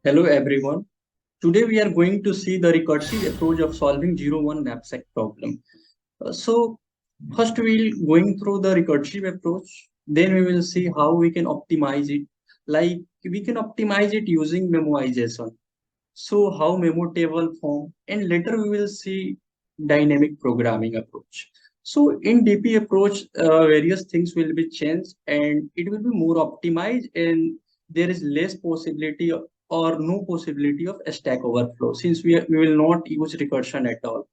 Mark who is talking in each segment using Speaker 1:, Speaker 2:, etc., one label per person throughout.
Speaker 1: Hello everyone. Today we are going to see the recursive approach of solving 0-1 knapsack problem. So first we'll going through the recursive approach. Then we will see how we can optimize it. Like we can optimize it using memoization. So how memo table form, and later we will see dynamic programming approach. So in DP approach, various things will be changed and it will be more optimized, and there is less possibility or no possibility of a stack overflow since we will not use recursion at all.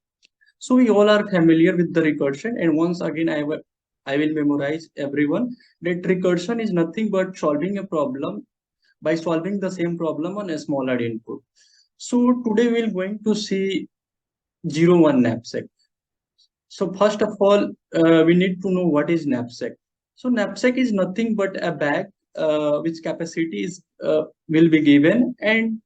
Speaker 1: So we all are familiar with the recursion, and once again I will memorize everyone that recursion is nothing but solving a problem by solving the same problem on a smaller input. So today we're going to see 0-1 knapsack. So first of all, we need to know what is knapsack. So knapsack is nothing but a bag which capacity is will be given, and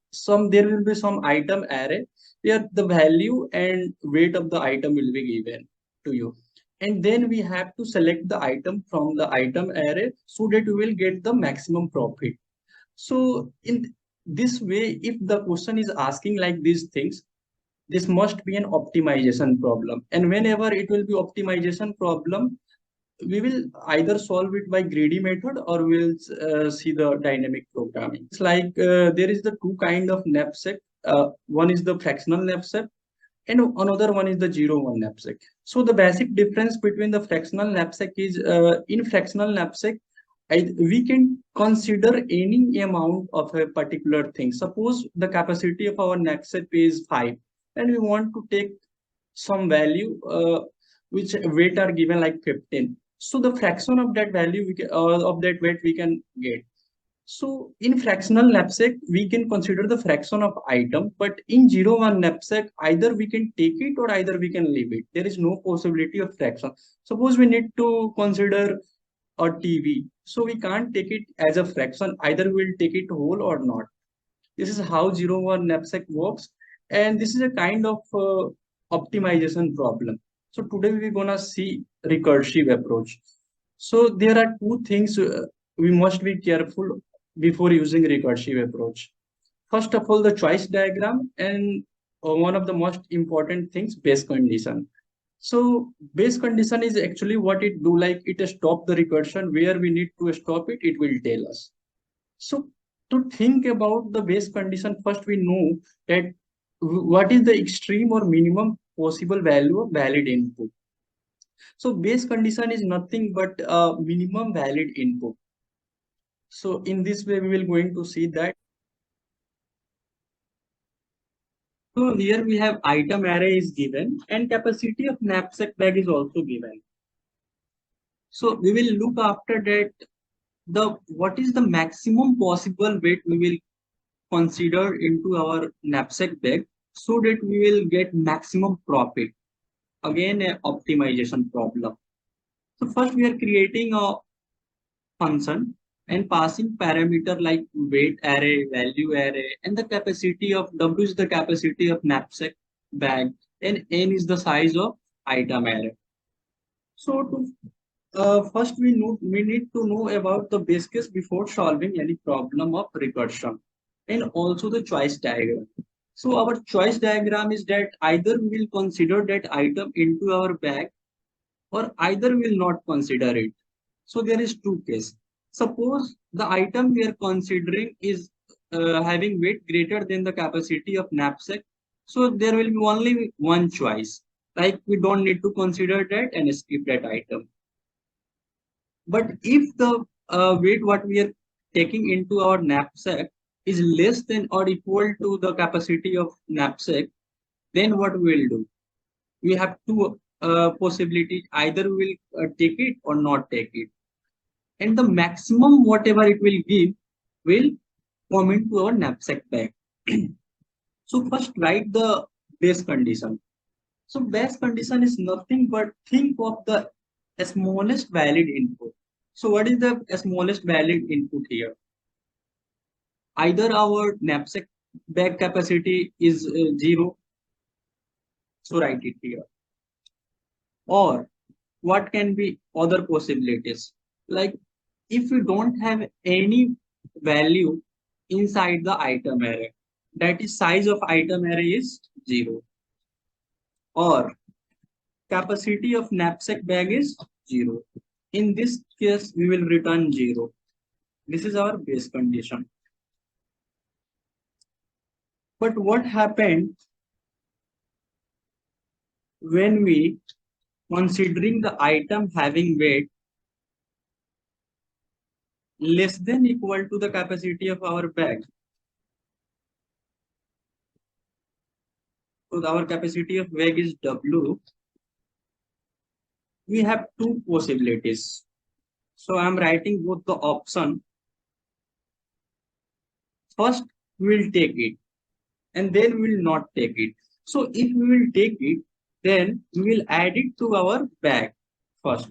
Speaker 1: there will be some item array where the value and weight of the item will be given to you. And then we have to select the item from the item array so that we will get the maximum profit. So in this way, if the question is asking like these things, this must be an optimization problem. And whenever it will be optimization problem, we will either solve it by greedy method or we'll see the dynamic programming. It's like there is the two kind of knapsack. One is the fractional knapsack and another one is the 0-1 knapsack. So the basic difference between the fractional knapsack is in fractional knapsack, we can consider any amount of a particular thing. Suppose the capacity of our knapsack is 5 and we want to take some value which weight are given like 15. So the fraction of that value of that weight we can get. So in fractional knapsack, we can consider the fraction of item, but in 0-1 knapsack, either we can take it or either we can leave it. There is no possibility of fraction. Suppose we need to consider a TV. So we can't take it as a fraction. Either we'll take it whole or not. This is how 0-1 knapsack works. And this is a kind of optimization problem. So today we're gonna see recursive approach. So there are two things we must be careful before using recursive approach. First of all, the choice diagram, and one of the most important things, base condition. So base condition is actually what it do, like it stop the recursion where we need to stop it, it will tell us. So to think about the base condition, first we know that what is the extreme or minimum possible value of valid input. So base condition is nothing but a minimum valid input. So in this way, we will going to see that. So here we have item array is given and capacity of knapsack bag is also given. So we will look after that the what is the maximum possible weight we will consider into our knapsack bag so that we will get maximum profit. Again, a optimization problem. So first we are creating a function and passing parameter like weight array, value array, and the capacity of W is the capacity of knapsack bag, and N is the size of item array. So to first we need to know about the base case before solving any problem of recursion, and also the choice diagram. So our choice diagram is that either we will consider that item into our bag or either we will not consider it. So there is two cases. Suppose the item we are considering is having weight greater than the capacity of knapsack. So there will be only one choice. Like we don't need to consider that and skip that item. But if the weight what we are taking into our knapsack is less than or equal to the capacity of knapsack, then what we will do? We have two possibilities. Either we will take it or not take it. And the maximum whatever it will come into our knapsack bag. So first write the base condition. So base condition is nothing but think of the smallest valid input. So what is the smallest valid input here? Either our knapsack bag capacity is 0, so write it here. Or what can be other possibilities? Like if we don't have any value inside the item array, that is size of item array is 0, or capacity of knapsack bag is 0. In this case, we will return 0. This is our base condition. But what happened when we considering the item having weight less than equal to the capacity of our bag? So our capacity of bag is W. We have two possibilities. So I am writing both the option. First, we will take it, and then we will not take it. So if we will take it, then we will add it to our bag first.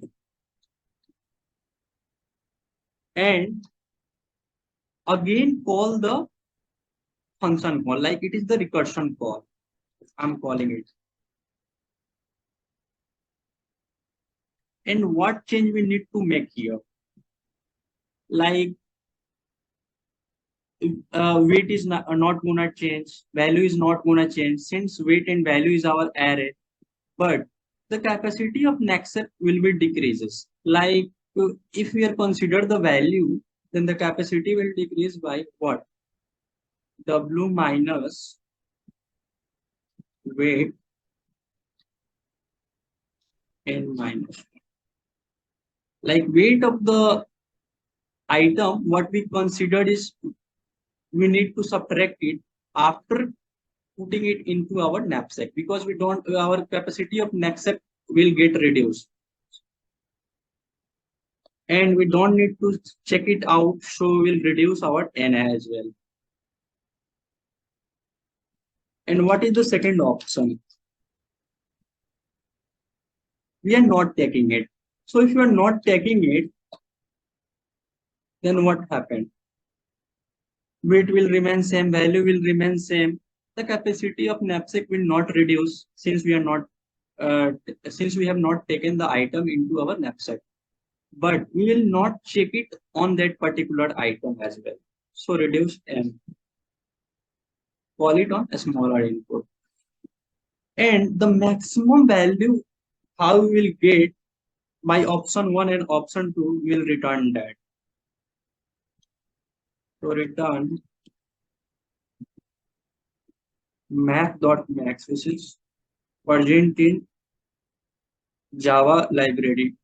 Speaker 1: And again call the function call, like it is the recursion call. I'm calling it. And what change we need to make here? Like weight is not gonna change, value is not gonna change since weight and value is our array, but the capacity of knapsack will be decreases. Like if we are consider the value, then the capacity will decrease by what? W minus weight n minus. Like weight of the item, what we considered is we need to subtract it after putting it into our knapsack, because we don't our capacity of knapsack will get reduced, and we don't need to check it out, so we'll reduce our n as well. And what is the second option? We are not taking it. So if you are not taking it, then what happened? Weight will remain same, value will remain same. The capacity of knapsack will not reduce since we are not since we have not taken the item into our knapsack. But we will not check it on that particular item as well. So reduce n. Call it on a smaller input. And the maximum value how we will get by option 1 and option 2 will return that. So return math.max, which is version in Java library.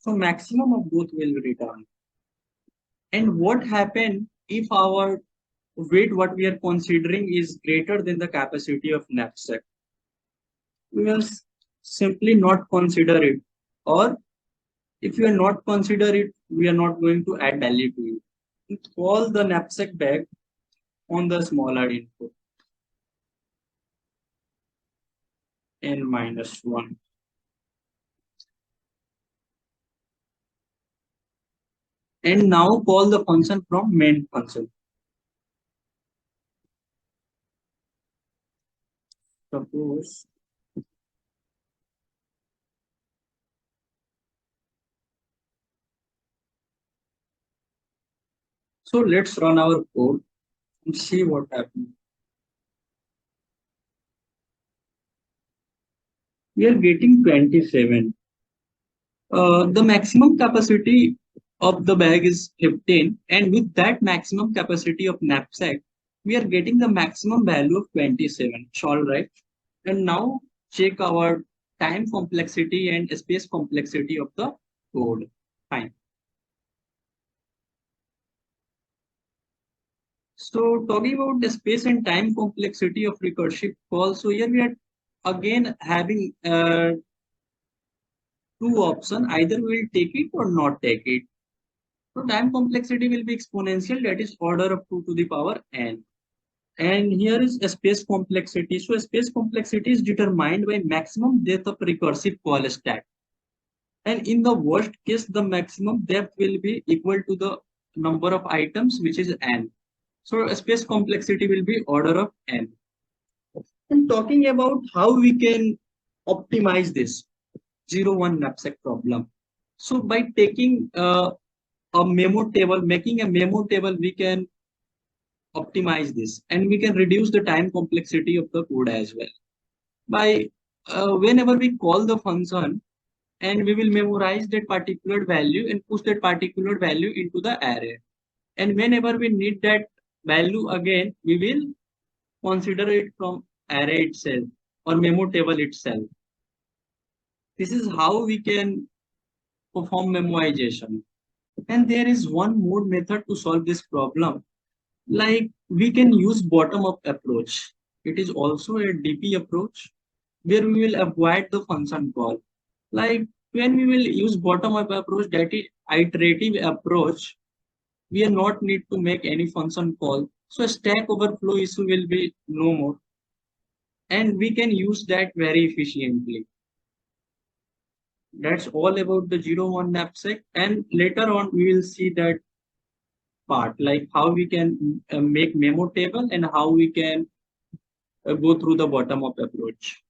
Speaker 1: So maximum of both will return. And what happen if our weight what we are considering is greater than the capacity of knapsack? We will simply not consider it, or if you are not consider it, we are not going to add value to it. Call the knapsack bag on the smaller input n minus 1. And now call the function from main function. Suppose so, let's run our code and see what happens. We are getting 27. The maximum capacity of the bag is 15, and with that maximum capacity of knapsack, we are getting the maximum value of 27. It's all right. And now check our time complexity and space complexity of the code. Fine. So talking about the space and time complexity of recursive call, so here we are again having two options. Either we will take it or not take it. So time complexity will be exponential, that is order of 2 to the power n. And here is a space complexity. So space complexity is determined by maximum depth of recursive call stack. And in the worst case, the maximum depth will be equal to the number of items, which is n. So space complexity will be order of n. And talking about how we can optimize this 0-1 knapsack problem. So by taking a memo table, making a memo table, we can optimize this and we can reduce the time complexity of the code as well. By whenever we call the function, and we will memorize that particular value and push that particular value into the array. And whenever we need that value again, we will consider it from array itself or memo table itself. This is how we can perform memoization. And there is one more method to solve this problem. Like we can use bottom-up approach. It is also a DP approach where we will avoid the function call. Like when we will use bottom-up approach, that is iterative approach, we are not need to make any function call. So stack overflow issue will be no more. And we can use that very efficiently. That's all about the 0-1 knapsack. And later on, we will see that part, like how we can make memo table and how we can go through the bottom-up approach.